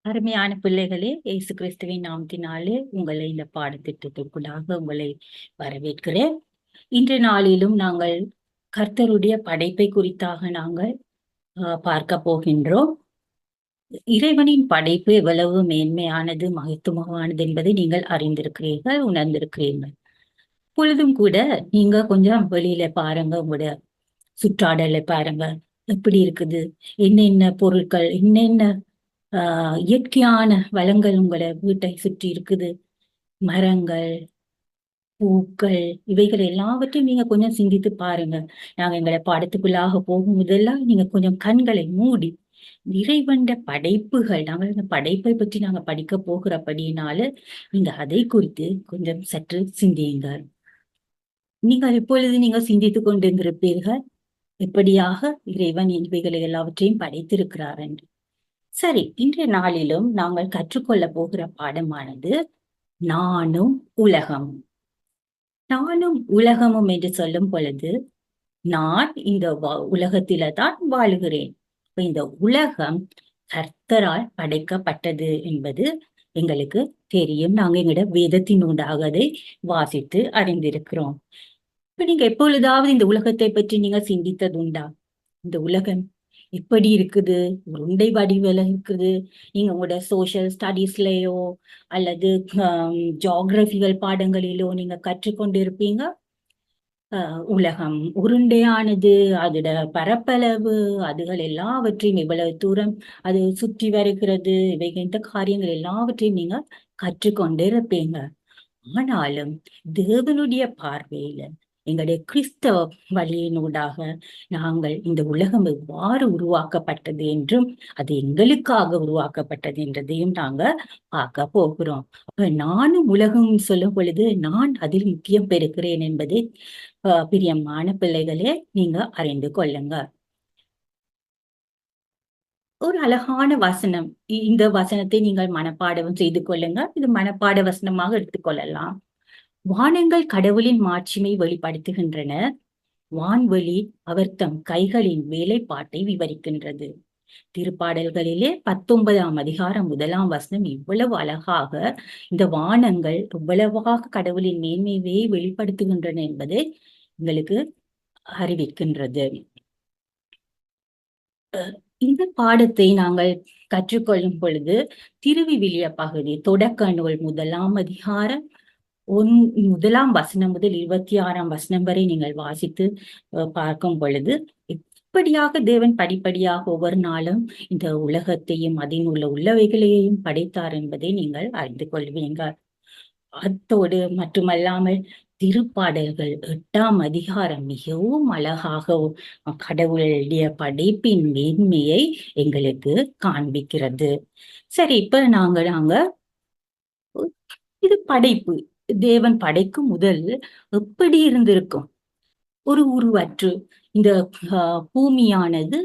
அருமையான பிள்ளைகளே, இயேசு கிறிஸ்துவின் நாமத்தினாலே உங்களை இந்த பாடத்திட்டத்திற்குள்ளாக உங்களை வரவேற்கிறேன். இன்றைய நாளிலும் நாங்கள் கர்த்தருடைய படைப்பை குறித்தாக நாங்கள் பார்க்க போகின்றோம். இறைவனின் படைப்பு எவ்வளவு மேன்மையானது, மகத்துவமானது என்பதை நீங்கள் அறிந்திருக்கிறீர்கள், உணர்ந்திருக்கிறீர்கள். பொழுதும் கூட நீங்க கொஞ்சம் வெளியில பாருங்க, உங்களோட சுற்றாடலை பாருங்க, எப்படி இருக்குது, என்னென்ன பொருட்கள், என்னென்ன இயற்கையான வளங்கள் உங்களை வீட்டை சுற்றி இருக்குது. மரங்கள், பூக்கள், இவைகள் எல்லாவற்றையும் நீங்க கொஞ்சம் சிந்தித்து பாருங்க. நாங்க எங்களை பாடத்துக்குள்ளாக போகும் போதெல்லாம் நீங்க கொஞ்சம் கண்களை மூடி இறைவன் படைப்புகள், நாங்கள் இந்த படைப்பை பற்றி நாங்க படிக்க போகிறபடினால நீங்க அதை குறித்து கொஞ்சம் சற்று சிந்தியுங்க. நீங்கள் இப்பொழுது நீங்க சிந்தித்துக் கொண்டிருப்பீர்கள், எப்படியாக இறைவன் இவைகளை எல்லாவற்றையும் படைத்திருக்கிறார் என்று. சரி, இன்றைய நாளிலும் நாங்கள் கற்றுக்கொள்ள போகிற பாடமானது நானும் உலகமும். நானும் உலகமும் என்று சொல்லும் பொழுது, நான் இந்த உலகத்தில தான் வாழுகிறேன். இந்த உலகம் கர்த்தரால் படைக்கப்பட்டது என்பது எங்களுக்கு தெரியும். நாங்க எங்களோட வேதத்தினூடாக அதை வாசித்து அறிந்திருக்கிறோம். இப்ப நீங்க எப்பொழுதாவது இந்த உலகத்தை பற்றி நீங்க சிந்தித்ததுண்டா? இந்த உலகம் எப்படி இருக்குது, உருண்டை வடிவில இருக்குது. நீங்க உங்களோட சோசியல் ஸ்டடீஸ்லயோ அல்லது ஜியோகிராபிகள் பாடங்களிலோ நீங்க கற்றுக்கொண்டு இருப்பீங்க. உலகம் உருண்டையானது, அதோட பரப்பளவு, அதுகள் எல்லாவற்றையும் எவ்வளவு தூரம் அது சுற்றி வருகிறது, இந்த காரியங்கள் எல்லாவற்றையும் நீங்க கற்றுக்கொண்டு இருப்பீங்க. ஆனாலும் தேவனுடைய பார்வையில எங்களுடைய கிறிஸ்தவ வழியினூடாக நாங்கள் இந்த உலகம் எவ்வாறு உருவாக்கப்பட்டது என்றும் அது எங்களுக்காக உருவாக்கப்பட்டது என்றதையும் நாங்க பார்க்க போகிறோம். அப்ப நானும் உலகம் சொல்லும் பொழுது நான் அதில் முக்கியம் பெறுகிறேன் என்பதை பிரியமான பிள்ளைகளே நீங்க அறிந்து கொள்ளுங்க. ஒரு அழகான வசனம், இந்த வசனத்தை நீங்கள் மனப்பாடம் செய்து கொள்ளுங்க. இது மனப்பாட வசனமாக எடுத்துக்கொள்ளலாம். வானங்கள் கடவுளின் மாட்சிமை வெளிப்படுத்துகின்றன, வான்வெளி அவர் தம் கைகளின் வேலைப்பாட்டை விவரிக்கின்றது. திருப்பாடல்களிலே 19ஆம் அதிகாரம் 1ஆம் வசனம் இவ்வளவு அழகாக இந்த வானங்கள் இவ்வளவாக கடவுளின் மேன்மையை வெளிப்படுத்துகின்றன என்பதை எங்களுக்கு அறிவிக்கின்றது. இந்த பாடத்தை நாங்கள் கற்றுக்கொள்ளும் பொழுது திருவிவிலிய பகுதி தொடக்க நூல் 1ஆம் அதிகாரம் 1ஆம் வசனம் முதல் 26ஆம் வசனம் வரை நீங்கள் வாசித்து பார்க்கும் பொழுது இப்படியாக தேவன் படிப்படியாக ஒவ்வொரு நாளும் இந்த உலகத்தையும் அதில் உள்ளவைகளையும் படைத்தார் என்பதை நீங்கள் அறிந்து கொள்வீங்க. அத்தோடு மட்டுமல்லாமல் திருப்பாடல்கள் 8ஆம் அதிகாரம் மிகவும் அழகாக கடவுளுடைய படைப்பின் மேன்மையை எங்களுக்கு காண்பிக்கிறது. சரி, இப்ப நாங்க இது படைப்பு. தேவன் படைக்கும் முதல் எப்படி இருந்திருக்கும்? ஒரு உருவற்று இந்த பூமியானது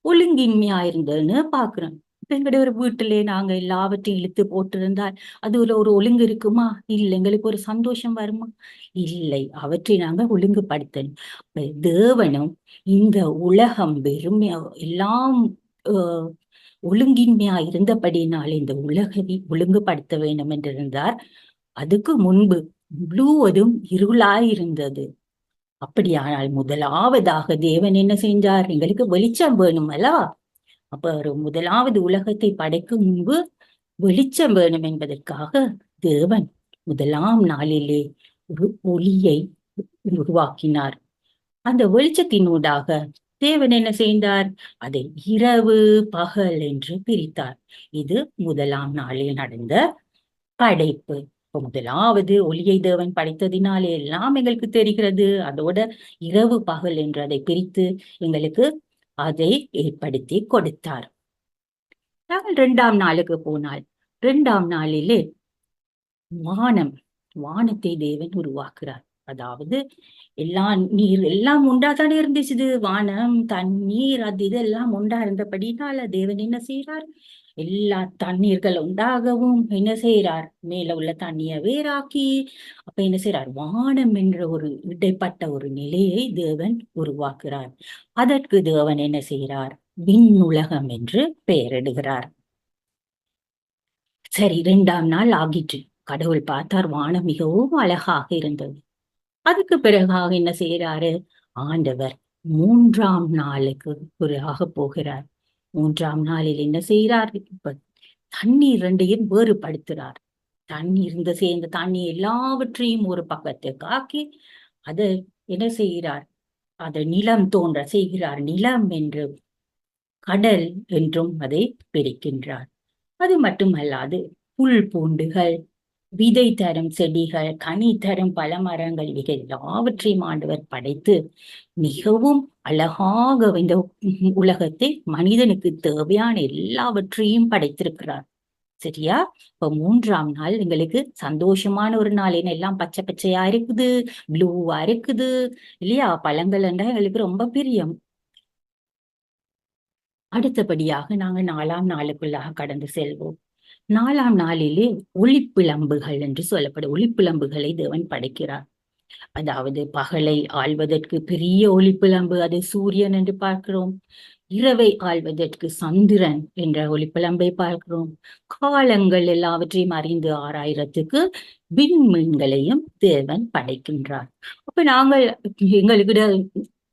ஒழுங்கின்மையா இருந்ததுன்னு பாக்குறோம். இப்ப எங்களுடைய ஒரு வீட்டிலே நாங்க எல்லாவற்றையும் இழுத்து போட்டிருந்தால் அதுல ஒரு ஒழுங்கு இருக்குமா? இல்லை. எங்களுக்கு ஒரு சந்தோஷம் வருமா? இல்லை. அவற்றை நாங்க ஒழுங்குபடுத்தணும். தேவனும் இந்த உலகம் வெறுமையா எல்லாம் ஒழுங்கின்மையா இருந்தபடினாலே இந்த உலகை ஒழுங்குபடுத்த வேண்டும் என்றிருந்தார். அதுக்கு முன்பு முழுவதும் இருளாயிருந்தது. அப்படியானால் முதலாவதாக தேவன் என்ன செஞ்சார்? எங்களுக்கு வெளிச்சம் வேணும் அல்லவா? அப்ப ஒரு முதலாவது உலகத்தை படைக்கும் முன்பு வெளிச்சம் வேணும் என்பதற்காக தேவன் முதலாம் நாளிலே ஒரு ஒளியை உருவாக்கினார். அந்த வெளிச்சத்தினூடாக தேவன் என்ன செய்தார்? அதை இரவு பகல் என்று பிரித்தார். இது முதலாம் நாளில் நடந்த படைப்பு. முதலாவது ஒளியை தேவன் படைத்ததினாலே எல்லாம் எங்களுக்கு தெரிகிறது. அதோட இரவு பகல் என்று அதை பிரித்து எங்களுக்கு அதை ஏற்படுத்தி கொடுத்தார். நாங்கள் 2ஆம் நாளுக்கு போனால் 2ஆம் நாளிலே வானத்தை தேவன் உருவாக்குறார். அதாவது நீர் எல்லாம் உண்டாதானே இருந்துச்சு. வானம், தண்ணீர், அது இதெல்லாம் உண்டா இருந்தபடினால தேவன் என்ன செய்யறார்? எல்லா தண்ணீர்கள் உண்டாகவும் என்ன செய்யறார்? மேல உள்ள தண்ணிய வேறாக்கி அப்ப என்ன செய்யறார்? வானம் என்ற ஒரு இடைப்பட்ட ஒரு நிலையை தேவன் உருவாக்குறார். அதற்கு தேவன் என்ன செய்யறார்? விண்ணுலகம் என்று பெயரிடுகிறார். சரி, 2ஆம் நாள் ஆகிற்று. கடவுள் பார்த்தார், வானம் மிகவும் அழகாக இருந்தது. அதுக்கு பிறகாக என்ன செய்யறாரு ஆண்டவர்? 3ஆம் நாளுக்கு பிறகாக போகிறார். 3ஆம் நாளில் என்ன செய்யறார்? இப்ப தண்ணீர் ரெண்டையும் வேறுபடுத்துறார். தண்ணீர் சேர்ந்த தண்ணி எல்லாவற்றையும் ஒரு பக்கத்துக்கு ஆக்கி அதை என்ன செய்கிறார்? அதை நிலம் தோன்ற செய்கிறார். நிலம் என்று, கடல் என்றும் அதை பிரிக்கின்றார். அது மட்டுமல்லாது புல் பூண்டுகள், விதை தரும் செடிகள், கனி தரும் பல மரங்கள், இவைகள் எல்லாவற்றையும் ஆண்டவர் படைத்து மிகவும் அழகாக இந்த உலகத்தை மனிதனுக்கு தேவையான எல்லாவற்றையும் படைத்திருக்கிறார். சரியா? இப்ப 3ஆம் நாள் எங்களுக்கு சந்தோஷமான ஒரு நாள். என்ன, எல்லாம் பச்சை பச்சையா இருக்குது, ப்ளூவா இருக்குது இல்லையா? பழங்கள் என்றால் எங்களுக்கு ரொம்ப பிரியம். அடுத்தபடியாக நாங்கள் 4ஆம் நாளுக்குள்ளாக கடந்து செல்வோம். 4ஆம் நாளிலே ஒளிப்பிழம்புகள் என்று சொல்லப்படும் ஒளிப்பிழம்புகளை தேவன் படைக்கிறார். அதாவது பகலை ஆள்வதற்கு பெரிய ஒளிப்பிழம்பு, அது சூரியன் என்று பார்க்கிறோம். இரவை ஆள்வதற்கு சந்திரன் என்ற ஒளிப்பிழம்பை பார்க்கிறோம். காலங்கள் எல்லாவற்றையும் அறிந்து ஆராயறதுக்கு விண்மீன்களையும் தேவன் படைக்கின்றார். அப்ப நாங்கள் எங்களுக்கு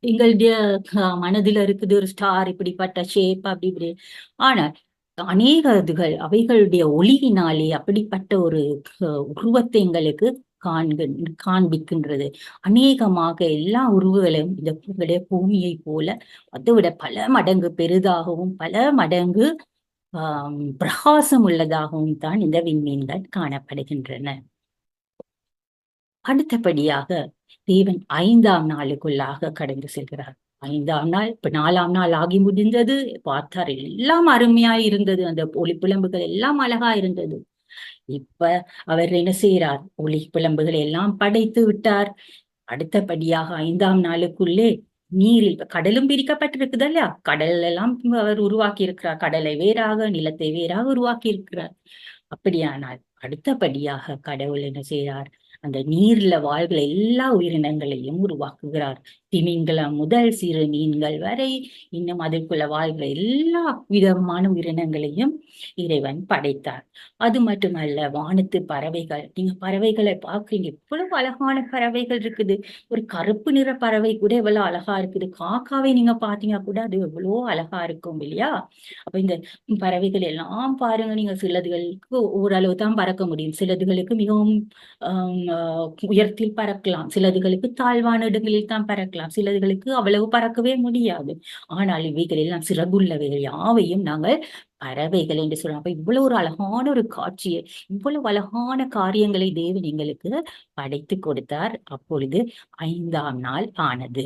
எங்களுடைய மனதில் இருக்குது ஒரு ஸ்டார், இப்படிப்பட்ட ஷேப் அப்படி இப்படி. ஆனா அநேக இதுகள் அவைகளுடைய ஒளியினாலே அப்படிப்பட்ட ஒரு உருவத்தை எங்களுக்கு காண்பிக்கின்றது. அநேகமாக எல்லா உருவங்களும் இந்த பூமியை போல அதை விட பல மடங்கு பெரிதாகவும் பல மடங்கு பிரகாசம் உள்ளதாகவும் தான் இந்த விண்மீன்கள் காணப்படுகின்றன. அடுத்தபடியாக தேவன் 5ஆம் நாளுக்குள்ளாக கடந்து செல்கிறார். 5ஆம் நாள், இப்ப 4ஆம் நாள் ஆகி முடிந்தது. பார்த்தார், எல்லாம் அருமையாய் இருந்தது. அந்த ஒளிப்பிழம்புகள் எல்லாம் அழகா இருந்தது. இப்ப அவர் என்ன செய்யறார்? ஒளி பிழம்புகளை எல்லாம் படைத்து விட்டார். அடுத்தபடியாக 5ஆம் நாளுக்குள்ளே நீரில் கடலும் பிரிக்கப்பட்டிருக்குது இல்லையா? கடல் எல்லாம் அவர் உருவாக்கி இருக்கிறார். கடலை வேறாக, நிலத்தை வேறாக உருவாக்கி இருக்கிறார். அப்படியானால் அடுத்தபடியாக கடவுள் என்ன செய்கிறார்? அந்த நீர்ல வாழ்கிற எல்லா உயிரினங்களையும் உருவாக்குகிறார். திமிங்கலம் முதல் சிறு மீன்கள் வரை, இன்னும் அதற்குள்ள வாழ்கிற எல்லா விதமான உயிரினங்களையும் இறைவன் படைத்தார். அது மட்டுமல்ல, வானத்து பறவைகள், நீங்க பறவைகளை பார்க்குறீங்க, எவ்வளவு அழகான பறவைகள் இருக்குது. ஒரு கருப்பு நிற பறவை கூட எவ்வளவு அழகா இருக்குது. காக்காவை நீங்க பாத்தீங்கன்னா கூட அது எவ்வளவு அழகா இருக்கும் இல்லையா? அப்ப இந்த பறவைகள் எல்லாம் பாருங்க, நீங்க சிலதுகளுக்கு ஓரளவு தான் பறக்க முடியும், சிலதுகளுக்கு மிகவும் உயரத்தில் பறக்கலாம், சிலதுகளுக்கு தாழ்வான இடங்களில் தான் பறக்கலாம், சிலதுகளுக்கு அவ்வளவு பறக்கவே முடியாது. ஆனால் இவைகள் எல்லாம் சிறகுள்ளவைகள் யாவையும் நாங்கள் பறவைகள் என்று சொல்றோம். அப்ப இவ்வளவு ஒரு அழகான ஒரு காட்சியை, இவ்வளவு அழகான காரியங்களை தேவன் எங்களுக்கு படைத்து கொடுத்தார். அப்பொழுது 5ஆம் நாள் ஆனது.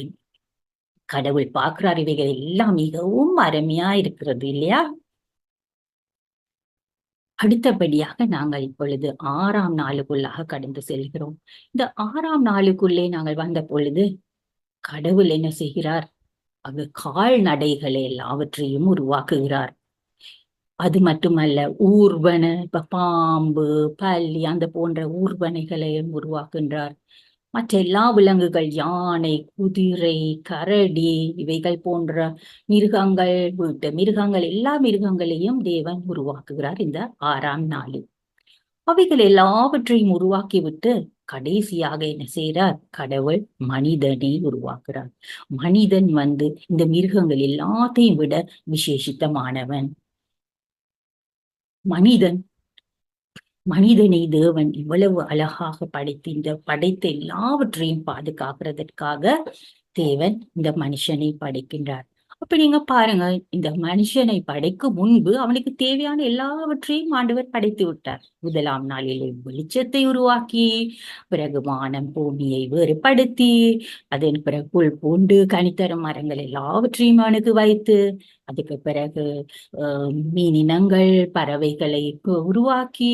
கடவுள் பார்க்கிறார், இவைகள் எல்லாம் மிகவும் அருமையா இருக்கிறது இல்லையா? அடுத்தபடியாக நாங்கள் இப்பொழுது 6ஆம் நாளுக்குள்ளாக கடந்து செல்கிறோம். இந்த 6ஆம் நாளுக்குள்ளே நாங்கள் வந்த பொழுது கடவுள் என்ன செய்கிறார்? அங்கு கால்நடைகளை எல்லாவற்றையும் உருவாக்குகிறார். அது மட்டுமல்ல, ஊர்வன, இப்ப பாம்பு, பல்லி, அந்த போன்ற ஊர்வனைகளையும் உருவாக்குகின்றார். மற்ற எல்லா விலங்குகள், யானை, குதிரை, கரடி, இவைகள் போன்ற மிருகங்கள், வீட்டு மிருகங்கள், எல்லா மிருகங்களையும் தேவன் உருவாக்குகிறார் இந்த 6ஆம் நாளில். அவைகள் எல்லாவற்றையும் உருவாக்கிவிட்டு கடைசியாக என்ன செய்கிறார்? கடவுள் மனிதனை உருவாக்குறார். மனிதன் இந்த மிருகங்கள் எல்லாத்தையும் விட விசேஷித்தமானவன். மனிதனை தேவன் இவ்வளவு அழகாக படைத்து இந்த படைத்த எல்லாவற்றையும் பாதுகாக்கிறதற்காக தேவன் இந்த மனுஷனை படைக்கின்றார். அப்ப நீங்க பாருங்க, இந்த மனுஷனை படைக்கும் முன்பு அவனுக்கு தேவையான எல்லாவற்றையும் ஆண்டவர் படைத்து விட்டார். 1ஆம் நாளிலே வெளிச்சத்தை உருவாக்கி, பிறகு வானம் பூமியை வேறுபடுத்தி, அதன் பிறகு புல் பூண்டு கனித்தரும் மரங்கள் எல்லாவற்றையும் அவனுக்கு வைத்து, அதுக்கு பிறகு மீனினங்கள், பறவைகளை உருவாக்கி,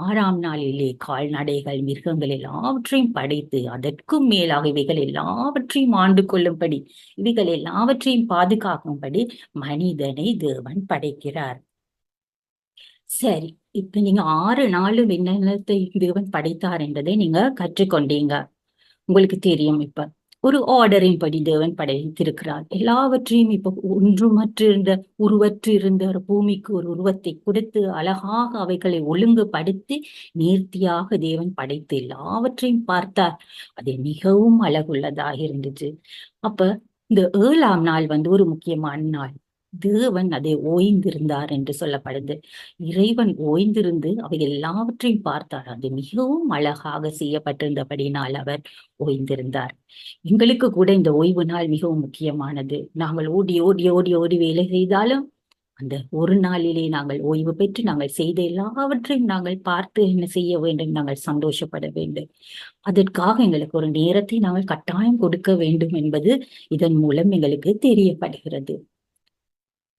6ஆம் நாளிலே கால்நடைகள், மிருகங்கள் எல்லாவற்றையும் படைத்து, அதற்கும் மேலாக இவைகள் எல்லாவற்றையும் ஆண்டு கொள்ளும்படி, இவைகள் எல்லாவற்றையும் பாதுகாக்கும்படி மனிதனை தேவன் படைக்கிறார். சரி, இப்ப நீங்க 6 நாளும் என்னென்னத்தை தேவன் படைத்தார் என்பதை நீங்க கற்றுக்கொண்டீங்க. உங்களுக்கு தெரியும். இப்ப ஒரு ஆர்டரின் படி தேவன் படைத்திருக்கிறார். எல்லாவற்றையும் இப்ப ஒன்றுமற்றிருந்த உருவற்று இருந்த ஒரு பூமிக்கு ஒரு உருவத்தை கொடுத்து அழகாக அவைகளை ஒழுங்குபடுத்தி நேர்த்தியாக தேவன் படைத்து எல்லாவற்றையும் பார்த்தார். அது மிகவும் அழகுள்ளதாக இருந்துச்சு. அப்ப இந்த 7ஆம் நாள் ஒரு முக்கியமான நாள். தேவன் அதை ஓய்ந்திருந்தார் என்று சொல்லப்படுது. இறைவன் ஓய்ந்திருந்து அவை எல்லாவற்றையும் பார்த்தார். அது மிகவும் அழகாக செய்யப்பட்டிருந்தபடினால் அவர் ஓய்ந்திருந்தார். எங்களுக்கு கூட இந்த ஓய்வு நாள் மிகவும் முக்கியமானது. நாங்கள் ஓடி ஓடி ஓடி ஓடி வேலை செய்தாலும் அந்த ஒரு நாளிலே நாங்கள் ஓய்வு பெற்று நாங்கள் செய்த எல்லாவற்றையும் நாங்கள் பார்த்து என்ன செய்ய வேண்டும், நாங்கள் சந்தோஷப்பட வேண்டும். அதற்காக எங்களுக்கு ஒரு நேரத்தை நாங்கள் கட்டாயம் கொடுக்க வேண்டும் என்பது இதன் மூலம் எங்களுக்கு தெரியப்படுகிறது.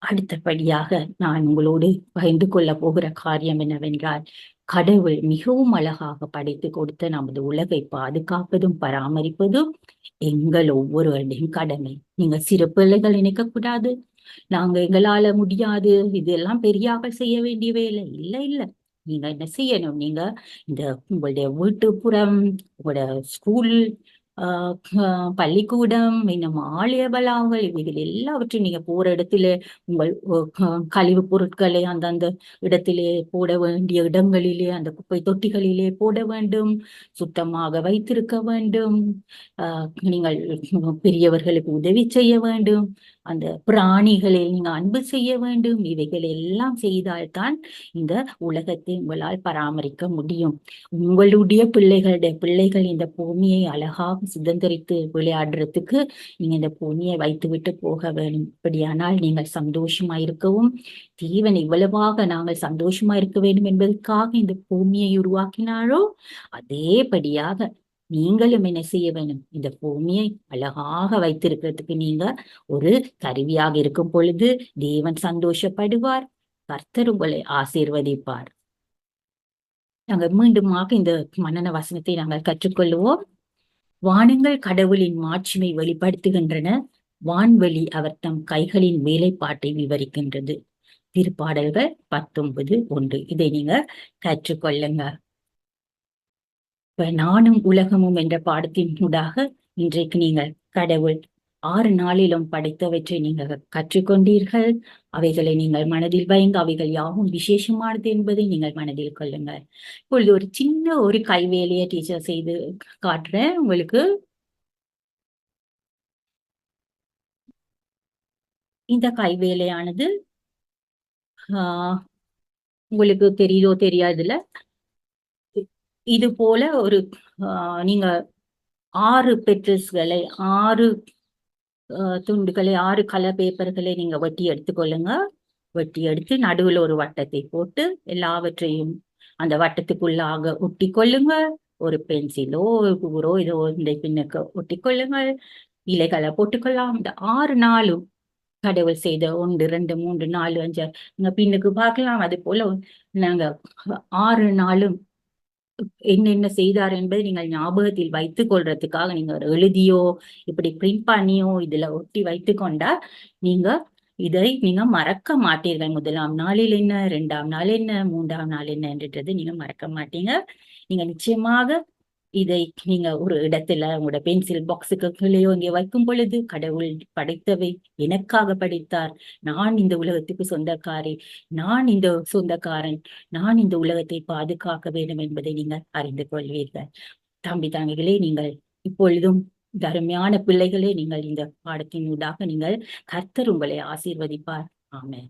அடுத்தபடியாக நான் உங்களோடு பகிர்ந்து கொள்ள போகிற காரியம் என்னவென்றால், கடவுள் மிகவும் அழகாக படைத்து கொடுத்த நமது உலகை பாதுகாப்பதும் பராமரிப்பதும் எங்கள் ஒவ்வொருவருடையும் கடமை. நீங்க சிறு பிள்ளைகள் நினைக்க கூடாது, நாங்க எங்களால முடியாது, இதெல்லாம் பெரியார்கள் செய்ய வேண்டிய வேலை. இல்ல இல்ல, நீங்க என்ன செய்யணும், நீங்க இந்த உங்களுடைய வீட்டுப்புறம், உங்களோட ஸ்கூல், பள்ளிக்கூடம், இன்னும் ஆலய வளாகங்கள், இவைகள் எல்லாவற்றையும் நீங்க போற இடத்துல உங்கள் கழிவு பொருட்களை அந்தந்த இடத்திலே போட வேண்டிய இடங்களிலே, அந்த குப்பை தொட்டிகளிலே போட வேண்டும், சுத்தமாக வைத்திருக்க வேண்டும். நீங்கள் பெரியவர்களுக்கு உதவி செய்ய வேண்டும், அந்த பிராணிகளை நீங்க அன்பு செய்ய வேண்டும். இவைகள் எல்லாம் செய்தால்தான் இந்த உலகத்தை உங்களால் பராமரிக்க முடியும். உங்களுடைய பிள்ளைகள் இந்த பூமியை அழகாக சுதந்திரித்து விளையாடுறதுக்கு நீங்க இந்த பூமியை வைத்துவிட்டு போக வேண்டும். இப்படியானால் நீங்கள் சந்தோஷமா இருக்கவும், தேவன் இவ்வளவாக நாங்கள் சந்தோஷமா இருக்க வேண்டும் என்பதற்காக இந்த பூமியை உருவாக்கினாரோ, அதேபடியாக நீங்களும் என்ன செய்ய வேண்டும், இந்த பூமியை அழகாக வைத்திருக்கிறதுக்கு நீங்க ஒரு கருவியாக இருக்கும் பொழுது தேவன் சந்தோஷப்படுவார், கர்த்தர் உங்களை ஆசீர்வதிப்பார். நாங்கள் மீண்டுமாக இந்த மன்னன வசனத்தை நாங்கள் கற்றுக்கொள்வோம். வானங்கள் கடவுளின் மாட்சிமை வெளிப்படுத்துகின்றன, வான்வெளி அவர் தம் கைகளின் வேலைப்பாட்டை விவரிக்கின்றது. திருப்பாடல்கள் 19:1. இதை நீங்க கற்றுக்கொள்ளுங்க. இப்ப நானும் உலகமும் என்ற பாடத்தின் ஊடாக இன்றைக்கு நீங்கள் கடவுள் 6 நாளிலும் படைத்தவற்றை நீங்கள் கற்றுக்கொண்டீர்கள். அவைகளை நீங்கள் மனதில் வைங்க. அவைகள் யாவும் விசேஷமானது என்பதை நீங்கள் மனதில் கொள்ளுங்கள். இப்பொழுது ஒரு சின்ன ஒரு கைவேலையை டீச்சர் செய்து காட்டுறேன் உங்களுக்கு. இந்த கைவேலையானது உங்களுக்கு தெரியுதோ தெரியாதுல, இது போல ஒரு நீங்க 6 பெட்ரிஸ்களை, 6 துண்டுகளை, 6 கலர் பேப்பர்களை நீங்க வெட்டி எடுத்துக்கொள்ளுங்க. வெட்டி எடுத்து நடுவில் ஒரு வட்டத்தை போட்டு எல்லாவற்றையும் அந்த வட்டத்துக்குள்ளாக ஒட்டி கொள்ளுங்க. ஒரு பென்சிலோ கூரோ இதோ இந்த பின்னுக்கு ஒட்டி கொள்ளுங்கள். இலைகளை போட்டுக்கொள்ளலாம். இந்த 6 நாளும் கடவுள் செய்த 1 2 3 4 5 நீங்க பின்னுக்கு பார்க்கலாம். அது போல நாங்க 6 நாளும் என்னென்ன செய்தார் என்பதை நீங்கள் ஞாபகத்தில் வைத்துக் கொள்றதுக்காக நீங்க எழுதியோ இப்படி பிரிண்ட் பண்ணியோ இதுல ஒட்டி வைத்து கொண்டா நீங்க இதை நீங்க மறக்க மாட்டீர்கள். 1ஆம் நாளில் என்ன, 2ஆம் நாள் என்ன, 3ஆம் நாள் என்னன்றது நீங்க மறக்க மாட்டீங்க. நீங்க நிச்சயமாக இதை நீங்க ஒரு இடத்துல உங்களோட பென்சில் பாக்ஸுக்கு கீழேயோ இங்கே வைக்கும் பொழுது, கடவுள் படைத்தவை எனக்காக படைத்தார், நான் இந்த உலகத்துக்கு சொந்தக்காரி, நான் இந்த சொந்தக்காரன், நான் இந்த உலகத்தை பாதுகாக்க வேண்டும் என்பதை நீங்கள் அறிந்து கொள்வீர்கள். தம்பி தங்கைகளே, நீங்கள் இப்பொழுதும் தருமையான பிள்ளைகளே, நீங்கள் இந்த பாடத்தின் ஊடாக நீங்கள் கர்த்தர் உங்களை ஆசீர்வதிப்பார். ஆமென்.